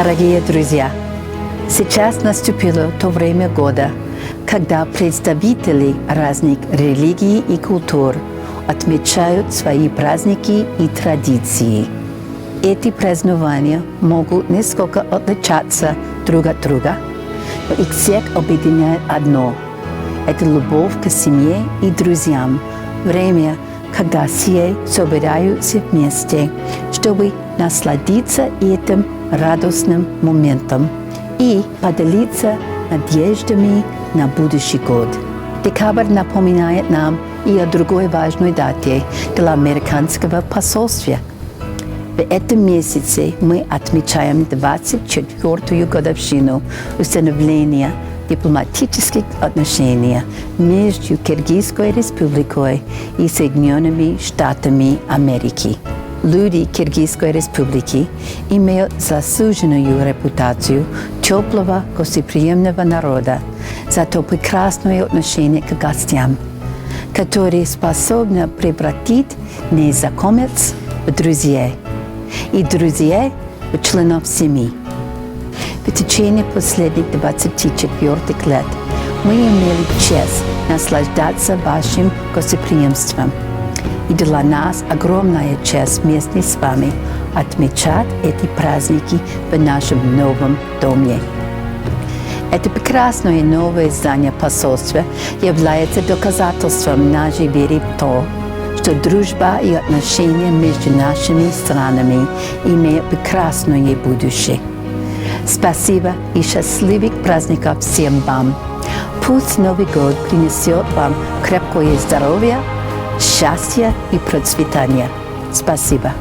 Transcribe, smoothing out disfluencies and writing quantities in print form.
Дорогие друзья, сейчас наступило то время года, когда представители разных религий и культур отмечают свои праздники и традиции. Эти празднования могут несколько отличаться друг от друга, но их всех объединяет одно – это любовь к семье и друзьям, время, когда все собираются вместе, чтобы насладиться этим радостным моментом и поделиться надеждами на будущий год. Декабрь напоминает нам и о другой важной дате для американского посольства. В этом месяце мы отмечаем 24-ю годовщину установления дипломатических отношений между Киргизской республикой и Соединенными Штатами Америки. Люди Киргизской республики имеют заслуженную репутацию теплого гостеприимного народа за то прекрасное отношение к гостям, которое способно превратить незнакомец в друзей и друзей в членов семьи. В течение последних 24 лет мы имели честь наслаждаться вашим гостеприимством. И для нас огромная честь вместе с вами отмечать эти праздники в нашем новом доме. Это прекрасное новое здание посольства является доказательством нашей веры в то, что дружба и отношения между нашими странами имеют прекрасное будущее. Спасибо и счастливых праздников всем вам. Пусть Новый год принесет вам крепкое здоровье, счастье и процветание. Спасибо.